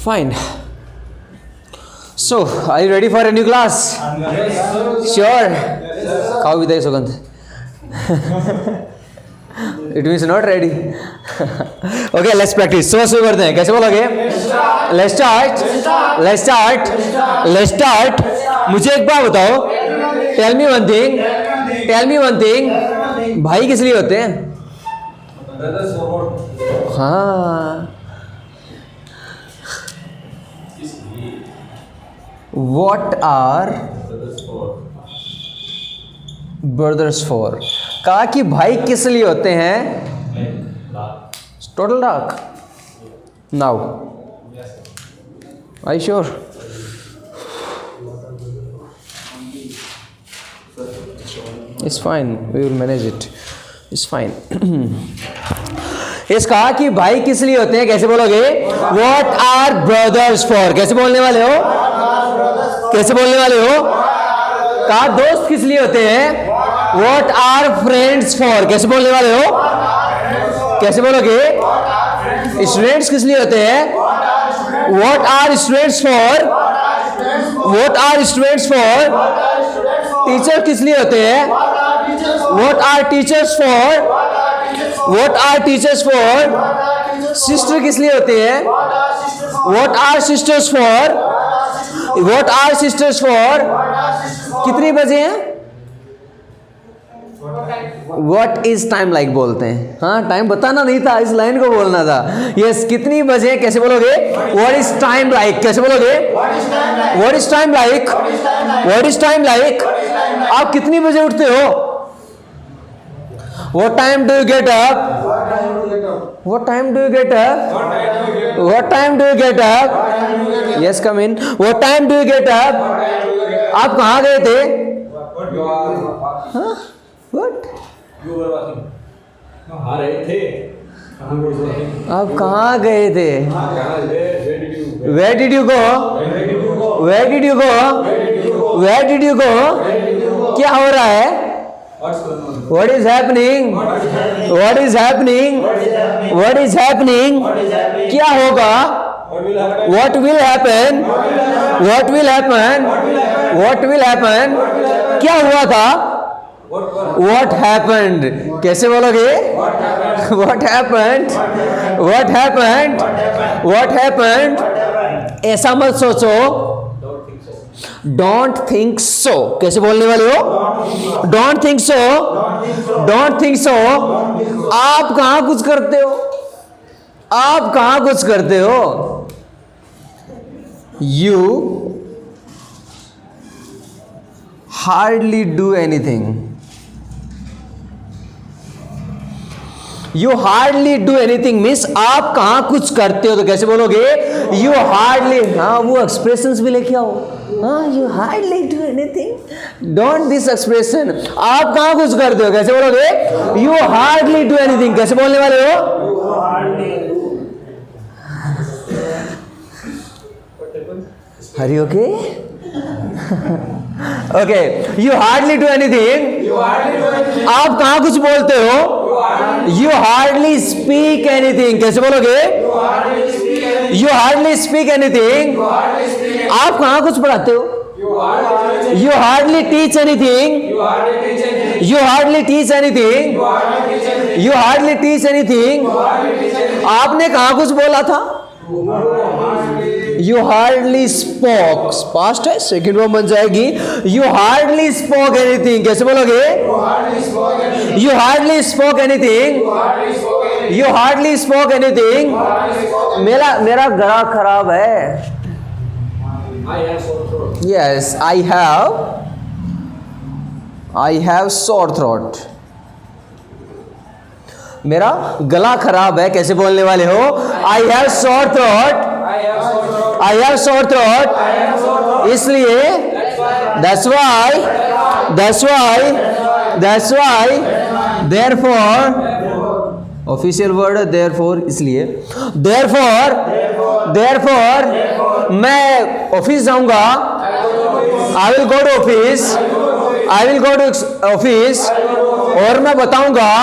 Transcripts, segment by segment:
Fine. So, are you ready for a new class? Sure. खाओ विदाई सुगंध. It means not ready. Okay, let's practice. सुबह शुरू करते हैं. कैसे बोलोगे? Let's start. मुझे एक बात बताओ. Tell me one thing. भाई किस लिए होते हैं? हाँ. What are brothers for? कहा कि भाई किस लिए होते हैं? Total dark. Now. Are you sure? It's fine. We will manage it. It's fine. इस कहा कि भाई किस लिए होते हैं? कैसे बोलोगे? What are brothers for? कैसे बोलने वाले हो? कहा दोस्त किस लिए होते हैं? What are friends for? कैसे बोलने वाले हो? कैसे बोलोगे? स्टूडेंट्स किस लिए होते हैं? What are students for? Teacher किस लिए होते हैं? What are teachers for? Sister किस लिए होते हैं? What are sisters for? कितनी बजे हैं? What is time like बोलते हैं. हाँ, टाइम बताना नहीं था, इस लाइन को बोलना था. यस, कितनी बजे? कैसे बोलोगे? What is time like? कैसे बोलोगे? What is time like? आप कितनी बजे उठते हो? What time do you get up? Yes, come in. What time do you get up? आप कहाँ गए थे? हाँ? What? आप कहाँ गए थे? Where did you go? क्या हो रहा है? What is happening? क्या होगा? What will happen? क्या हुआ था? What happened? कैसे बोलोगे? What happened? ऐसा मत सोचो. Don't think so. कैसे बोलने वाले हो? Don't think so. आप कहाँ कुछ करते हो? You hardly do anything. means आप कहाँ कुछ करते हो. तो कैसे बोलोगे? You hardly. हाँ, वो एक्सप्रेशंस भी लेके आओ. हाँ, you hardly do anything. Don't this expression. आप कहाँ कुछ करते हो? कैसे बोलोगे? You hardly do anything. कैसे बोलने वाले हो? Are you okay? Okay. You hardly do anything. आप कहाँ कुछ बोलते हो? You hardly speak anything. कैसे बोलोगे? You hardly speak anything. आप कहाँ कुछ पढ़ाते हो? You hardly teach anything. आपने कहाँ कुछ बोला था? You hardly spoke. Past है, सेकंड फॉर्म बन जाएगी. You hardly spoke anything. कैसे बोलोगे? You hardly spoke anything. मेरा गला खराब है. Yes, I have sore throat. मेरा गला खराब है. कैसे बोलने वाले हो? I have sore throat. इसलिए that's why therefore official word है therefore. इसलिए therefore मैं ऑफिस जाऊंगा. I will go to office और मैं बताऊंगा.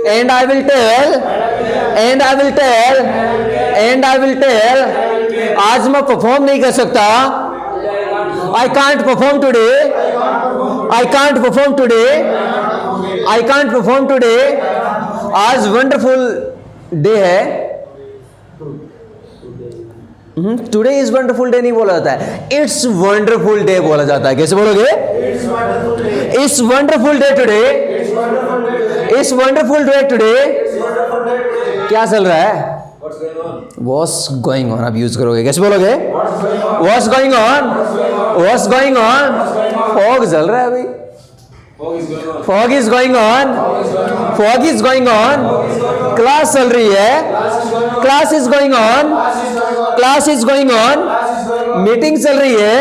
And I will tell आज मैं परफॉर्म नहीं कर सकता, I can't perform today, I can't perform today, I can't perform today. आज वंडरफुल डे है। टुडे इज वंडरफुल डे नहीं बोला जाता है, इट्स वंडरफुल डे बोला जाता है। कैसे बोलोगे? It's wonderful day today, it's wonderful day today. क्या चल रहा है? What's going on आप यूज करोगे, कैसे बोलोगे? What's going on? What's going on? Fog चल रहा है अभी। Fog is going on. Fog is going on. Class चल रही है। Class is going on. Class is going on. Meeting चल रही है।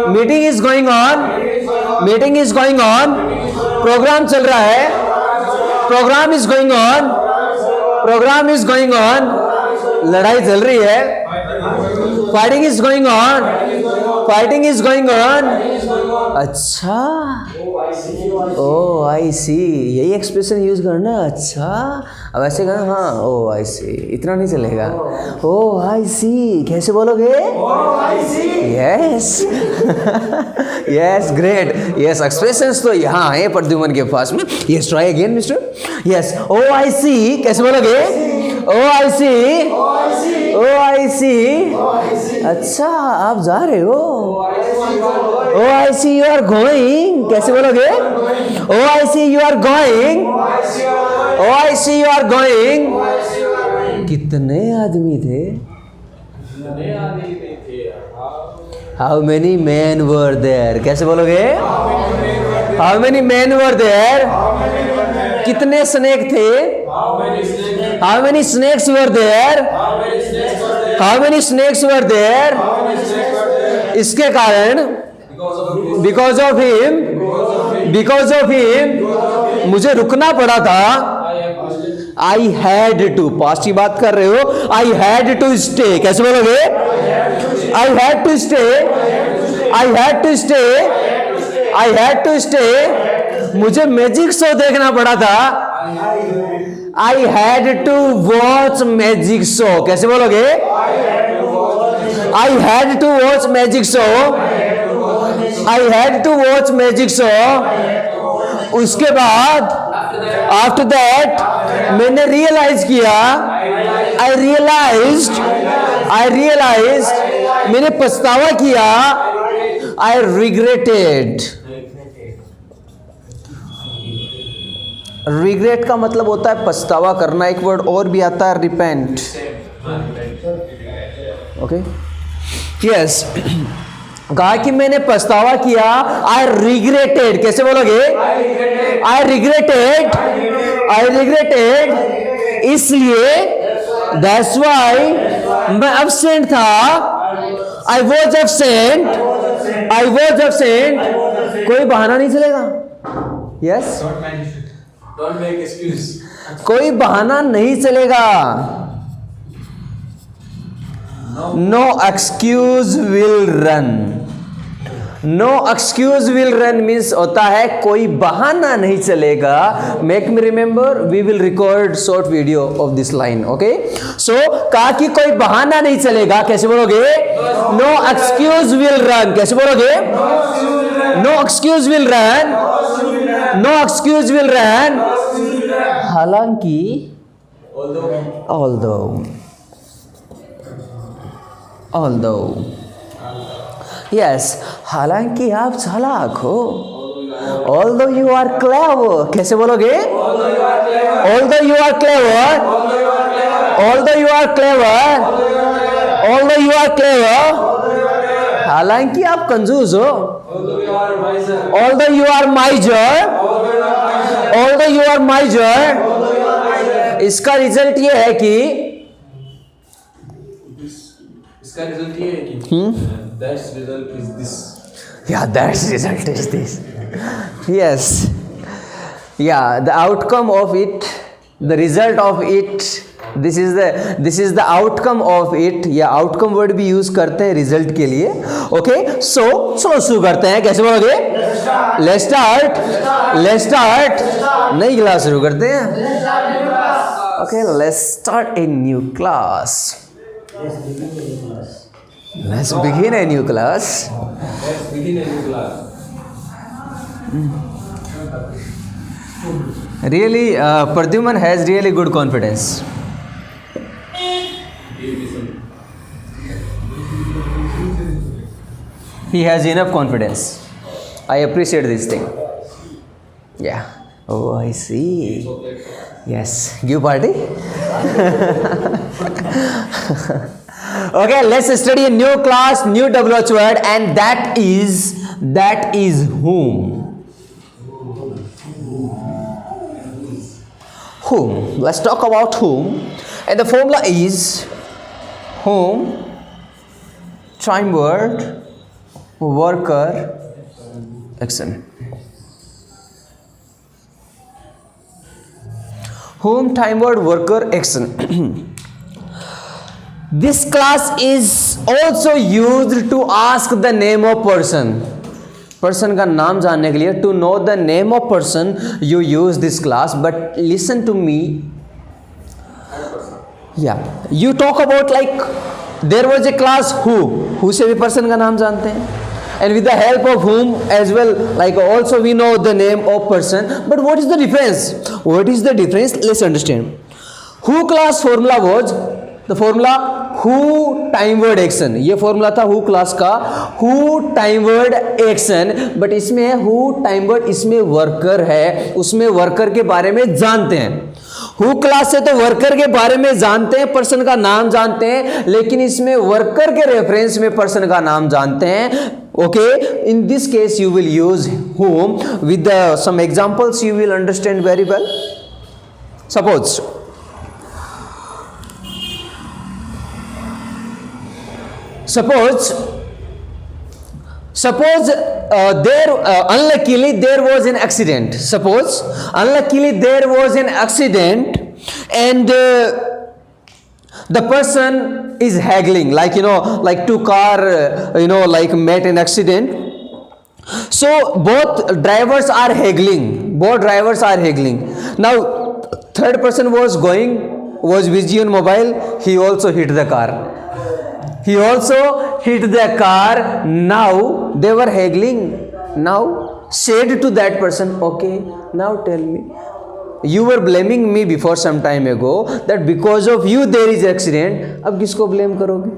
Meeting is going on. Meeting is going on. Programme चल रहा है। Programme is going on. Programme is going on. लड़ाई चल रही है। Fighting is going on, fighting is going on. अच्छा, ओ आई सी, यही एक्सप्रेशन यूज करना। अच्छा, अब ऐसे कहना, हाँ ओ आई सी, इतना नहीं चलेगा। ओ आई सी कैसे बोलोगे? Yes yes, great. Yes, expressions तो यहाँ है प्रद्युमन के पास में। Yes, try again mister. Yes, oh I see कैसे बोलोगे? Oh I C, O I सी। अच्छा, आप जा रहे हो। Oh I see you are going, कैसे बोलोगे? Oh I see you are going, oh I see you are going. कितने आदमी थे? How many man were there, कैसे बोलोगे? How many man were there. कितने स्नेक थे? How many snakes were there? How many snakes were there? इसके कारण, because of him, because of him, मुझे रुकना पड़ा था। I had to, पास्ट की बात कर रहे हो। I had to stay, कैसे बोलोगे? I had to stay, I had to stay, I had to stay। मुझे मैजिक शो देखना पड़ा था। I had to watch magic show, कैसे बोलोगे? I had to watch magic show, I had to watch magic show। उसके बाद after that मैंने realise किया, I realized, मैंने पछतावा किया, I regretted। रिग्रेट का मतलब होता है पछतावा करना। एक वर्ड और भी आता है, रिपेंट। ओके, यस, कहा कि मैंने पछतावा किया। आई रिग्रेटेड, कैसे बोलोगे? I regretted, I regretted. इसलिए दैट्स वाई मैं एब्सेंट था। I was absent, I was absent. कोई बहाना नहीं चलेगा। Yes, Don't make excuse. कोई बहाना नहीं चलेगा। No excuse will run. No excuse will run means होता है कोई बहाना नहीं चलेगा। Make me remember, we will record short video of this line. Okay, so कहा कि कोई बहाना नहीं चलेगा, कैसे बोलोगे? नो एक्सक्यूज विल रन, कैसे बोलोगे? No excuse will run, no excuse will run. हालांकि, ऑल्दो, यस, हालांकि आप चालाक हो। ऑल्दो यू आर क्लेवर, कैसे बोलोगे? Although you are clever, although you are clever, although you are clever. हालांकि आप कंजूस हो। Although you are miser, although you are miser. इसका रिजल्ट ये है कि, इसका रिजल्ट ये है कि दैट्स रिजल्ट इज दिस। या that's result is this. Yes, या the outcome of it, the result of it, this is the outcome of it. या आउटकम वर्ड भी यूज करते हैं रिजल्ट के लिए। ओके, सो चलो शुरू करते हैं। कैसे बोलोगे? Let's start, let's start. नई क्लास शुरू करते हैं। Okay, let's start a new class. Let's begin a new class. Let's begin a new class. Really, Pradyuman has really good confidence. He has enough confidence. I appreciate this thing. Yeah. Oh, I see. Yes. Give party. Okay, let's study a new class, new WH word, and that is whom. Whom. Let's talk about whom. And the formula is whom, time word, worker, action. Whom, time word, worker, action. This class is also used to ask the name of person. Person का नाम जानने के लिए, to know the name of person, you use this class. But listen to me. Yeah, you talk about like there was a class who से भी person का नाम जानते हैं, and with the help of whom as well, like also we know the name of person. But what is the difference? What is the difference? Let's understand. Who class formula was the formula who time word action. ये formula था who class का, who time word action. but इसमें है who time word, इसमें worker है, उसमें worker के बारे में जानते हैं. हु क्लास से तो वर्कर के बारे में जानते हैं, पर्सन का नाम जानते हैं, लेकिन इसमें वर्कर के रेफरेंस में पर्सन का नाम जानते हैं. Okay, in this case you will use whom with some examples you will understand very well. Suppose unluckily there was an accident. Suppose unluckily there was an accident and the person is haggling, like like two car like met an accident. So both drivers are haggling. Now third person was busy on mobile. He also hit the car. Now they were haggling. Now said to that person, okay, now tell me, you were blaming me before some time ago that because of you there is accident. अब किसको blame करोगे?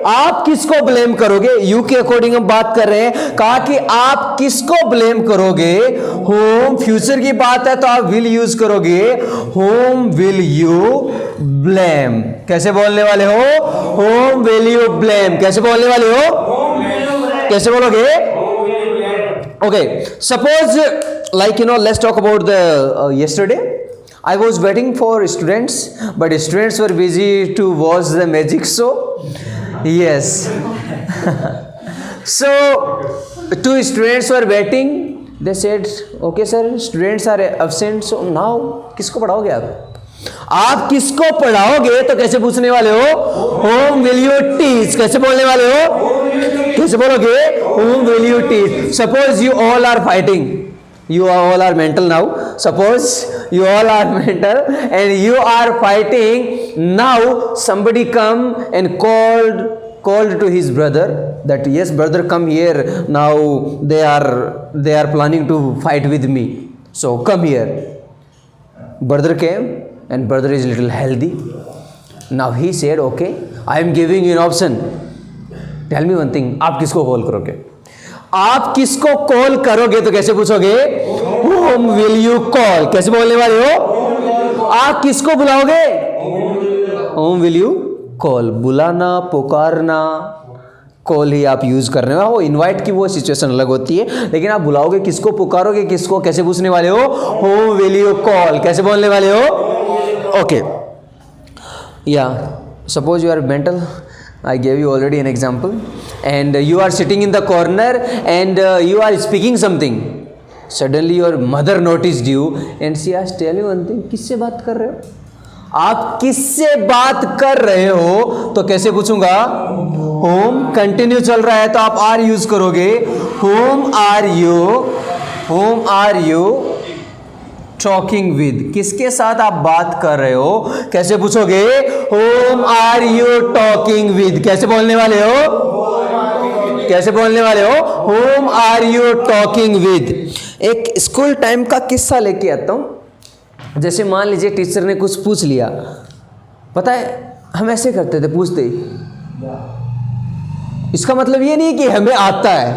आप किसको blame करोगे? You के according हम बात कर रहे हैं. कहा कि आप किसको blame करोगे? होम फ्यूचर की बात है तो आप will यूज करोगे. Home will you blame. कैसे बोलने वाले हो? Home will you blame. कैसे बोलने वाले हो? कैसे बोलोगे? Okay, suppose like let's talk about the yesterday. I was waiting for students, but students were busy to watch the magic show. Yes. So two students were waiting. They said, okay sir, students are absent. So now किसको पढ़ाओगे आप किसको पढ़ाओगे तो कैसे पूछने वाले हो? Whom will you teach? कैसे बोलने वाले हो? कैसे बोलोगे? Whom will you teach? Suppose you all are fighting. You all are mental now. Suppose you all are mental and you are fighting. Now somebody come and called to his brother that yes brother, come here. Now they are planning to fight with me. So come here. Brother came and brother is little healthy. Now he said, okay, I am giving you an option. Tell me one thing. आप किसको call करोगे? आप किसको call करोगे तो कैसे पूछोगे? Whom will you call? कैसे बोलने वाले हो? आप किसको बुलाओगे? Whom will you call? बुलाना, पुकारना, कॉल ही आप यूज कर रहे हो. वो इनवाइट की वो सिचुएशन अलग होती है, लेकिन आप बुलाओगे किसको, पुकारोगे किसको, कैसे पूछने वाले हो? Whom will you call? कैसे बोलने वाले हो? Okay. Yeah. Suppose you are mental. I gave you already an example, and you are sitting in the corner and you are speaking something. Suddenly your mother noticed you and she asked, tell you one thing, किससे बात कर रहे हो? आप किससे बात कर रहे हो तो कैसे पूछूंगा? होम कंटिन्यू चल रहा है तो आप आर यूज करोगे. Whom are you talking with, किसके साथ आप बात कर रहे हो? कैसे पूछोगे? whom are you talking with? कैसे बोलने वाले हो? कैसे बोलने वाले हो? whom are you talking with? एक स्कूल टाइम का किस्सा लेके आता हूं। जैसे मान लीजिए टीचर ने कुछ पूछ लिया, पता है हम ऐसे करते थे, पूछते ही, इसका मतलब ये नहीं कि हमें आता है,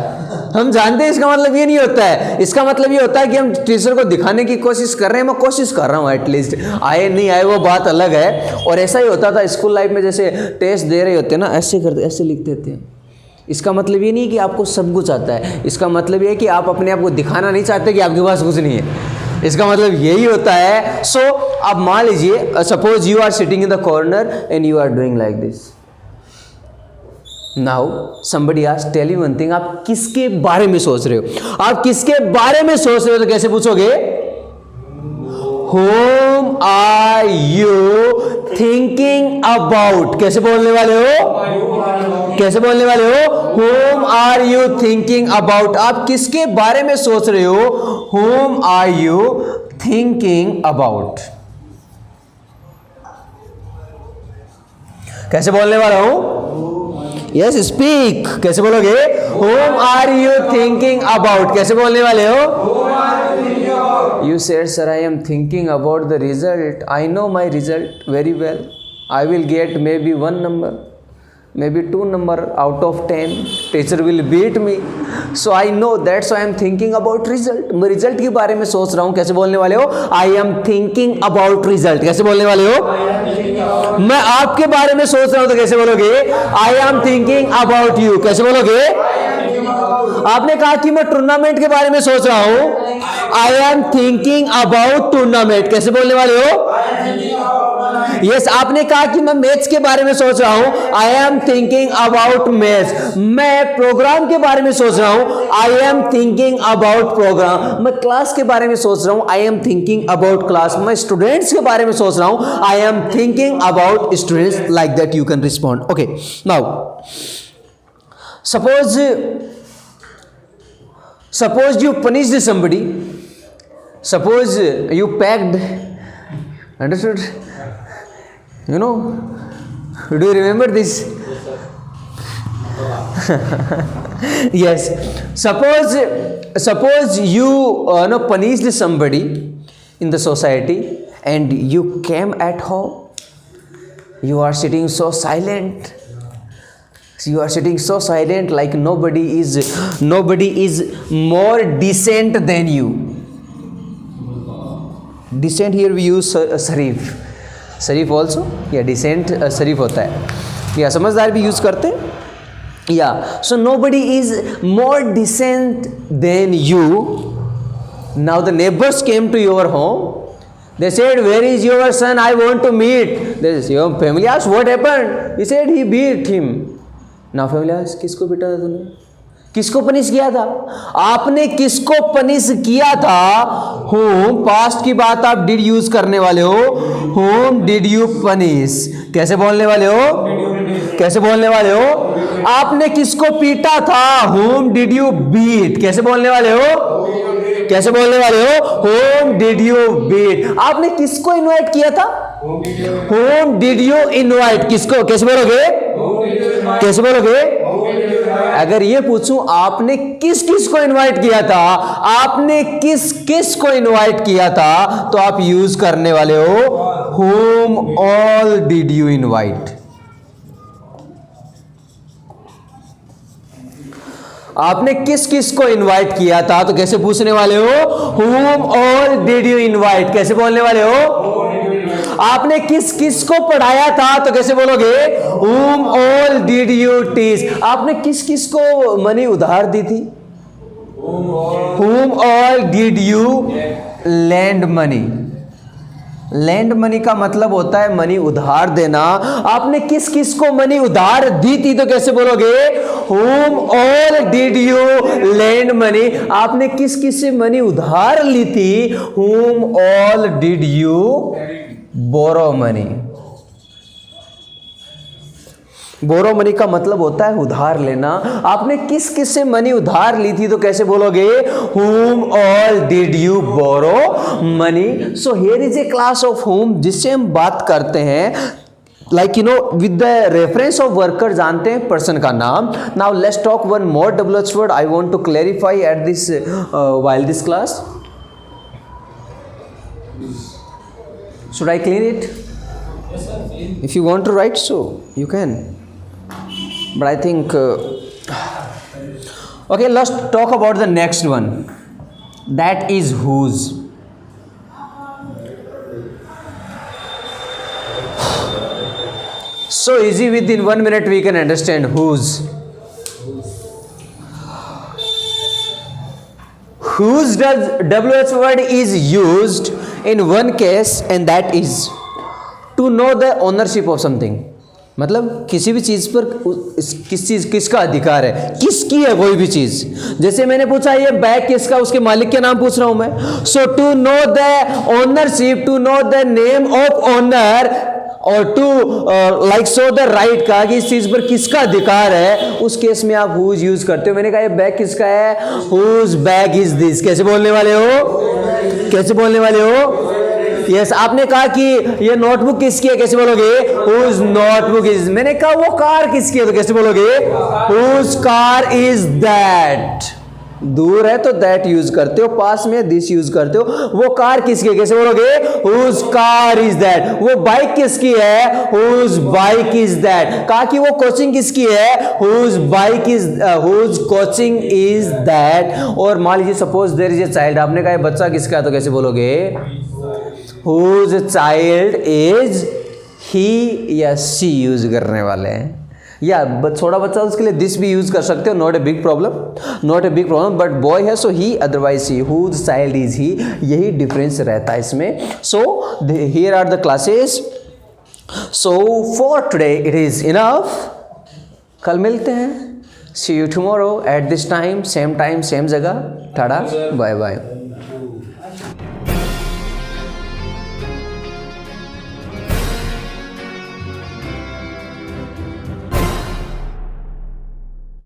हम जानते हैं, इसका मतलब ये नहीं होता है। इसका मतलब ये होता है कि हम टीचर को दिखाने की कोशिश कर रहे हैं, मैं कोशिश कर रहा हूँ एटलीस्ट, आए नहीं आए वो बात अलग है। और ऐसा ही होता था स्कूल लाइफ में, जैसे टेस्ट दे रहे होते हैं ना, ऐसे करते, ऐसे लिख देते हैं। इसका मतलब ये नहीं कि आपको सब कुछ आता है, इसका मतलब ये है कि आप अपने आप को दिखाना नहीं चाहते कि आपके पास कुछ नहीं है, इसका मतलब यही होता है। सो अब मान लीजिए, suppose you are sitting in the corner and you are doing like this. Now somebody ask, tell you one thing, आप किसके बारे में सोच रहे हो? आप किसके बारे में सोच रहे हो तो कैसे पूछोगे? whom are you thinking about? कैसे बोलने वाले हो? कैसे बोलने वाले हो? whom are you thinking about? आप किसके बारे में सोच रहे हो? whom are you thinking about? कैसे बोलने वाला हूं? Yes, speak. कैसे बोलोगे? whom are you thinking about? कैसे बोलने वाले हो? You said, sir, I am thinking about the result. I know my result very well. I will get maybe 1 number, maybe 2 number out of 10. Teacher will beat me. So I know, that's why I am thinking about result. मैं result के बारे में सोच रहा हूँ। कैसे बोलने वाले हो? I am thinking about result. कैसे बोलने वाले हो? मैं आपके बारे में सोच रहा हूँ तो कैसे बोलोगे? I am thinking about you. कैसे बोलोगे? आपने कहा कि मैं टूर्नामेंट के बारे में सोच रहा हूँ, I am thinking about tournament. कैसे बोलने वाले हो? यस, आपने कहा कि मैं मैच के बारे में सोच रहा हूं, I am thinking about match. मैं प्रोग्राम के बारे में सोच रहा हूं, I am thinking about programme. मैं क्लास के बारे में सोच रहा हूं, I am thinking about class. मैं स्टूडेंट्स के बारे में सोच रहा हूं, I am thinking about students. Like that you can respond. Okay, now suppose you punished somebody, suppose you pegged, understood? You know, do you remember this? Yes, suppose you punished somebody in the society and you came at home, you are sitting so silent. You are sitting so silent, like nobody is more decent than you. Decent here we use Sharif also, yeah, decent Sharif होता है, या समझदार भी use करते हैं, या so nobody is more decent than you. Now the neighbors came to your home. They said, where is your son? I want to meet. Your family asked, what happened? He said, he beat him. ना family, किसको पीटा था तूने? किसको punish किया था? आपने किसको पनिश किया था? होम, पास्ट की बात आप डिड यूज करने वाले हो। Whom did you punish? कैसे बोलने वाले हो? कैसे बोलने वाले हो? आपने किसको पीटा था? Whom did you beat? कैसे बोलने वाले हो? कैसे बोलने वाले हो? Whom did you beat? आपने किसको इनवाइट किया था? Whom did you invite? किसको? कैसे बोलोगे? कैसे बोलोगे? अगर ये पूछूं आपने किस किस को इनवाइट किया था, आपने किस किस को इनवाइट किया था, तो आप यूज करने वाले हो whom all did you invite? आपने किस किस को इनवाइट किया था, तो कैसे पूछने वाले हो? whom all did you invite? कैसे बोलने वाले हो? आपने किस किस को पढ़ाया था, तो कैसे बोलोगे? whom all did you teach? आपने किस किस को मनी उधार दी थी? whom all did you lend money? Land money का मतलब होता है मनी उधार देना। आपने किस किस को मनी उधार दी थी, तो कैसे बोलोगे? whom all did you lend money? आपने किस किस से मनी उधार ली थी? whom all did you borrow money? Borrow money का मतलब होता है उधार लेना। आपने किस किस से मनी उधार ली थी तो कैसे बोलोगे? whom all did you borrow money? So here is a class of whom जिससे हम बात करते हैं like you know with the reference of worker जानते हैं person का नाम। Now let's talk one more WH word I want to clarify at this while this class. Should I clean it? If you want to write so you can. But I think okay, let's talk about the next one, that is whose. So easy, within 1 minute we can understand whose. Whose does WH word is used in one case and that is to know the ownership of something. मतलब किसी भी चीज़ पर किस चीज़ किसका अधिकार है, किसकी है कोई भी चीज़। जैसे मैंने पूछा ये बैग किसका, उसके मालिक के नाम पूछ रहा हूं मैं। So to know the ownership, to know the name of owner और to like so the right का कि इस चीज़ पर किसका अधिकार है, उस केस में आप हुज यूज करते हो। मैंने कहा ये बैग किसका है, हुज बैग इज दिस। कैसे बोलने वाले हो, कैसे बोलने वाले हो? यस आपने कहा कि ये नोटबुक किसकी है, कैसे बोलोगे? Whose notebook is. मैंने कहा वो कार किसकी है तो कैसे बोलोगे? Whose car is that. दूर है तो दैट यूज करते हो, पास में दिस यूज करते हो। वो कार किसकी है, कैसे बोलोगे? Whose car is that. वो बाइक किसकी है, हुज बाइक इज दैट। कहा कि वो कोचिंग किसकी है, whose bike is whose coaching is that. और मान लीजिए suppose there is a child, आपने कहा बच्चा किसका है तो कैसे बोलोगे? Whose child is he या she यूज करने वाले हैं। या छोटा बच्चा उसके लिए दिस भी यूज कर सकते हो, not a big problem, not a big problem. But boy है so he, otherwise he. Whose child is he, यही डिफरेंस रहता है इसमें। So here are the classes. So for today it is enough. कल मिलते हैं। See you tomorrow at this time same जगह। Tata bye bye.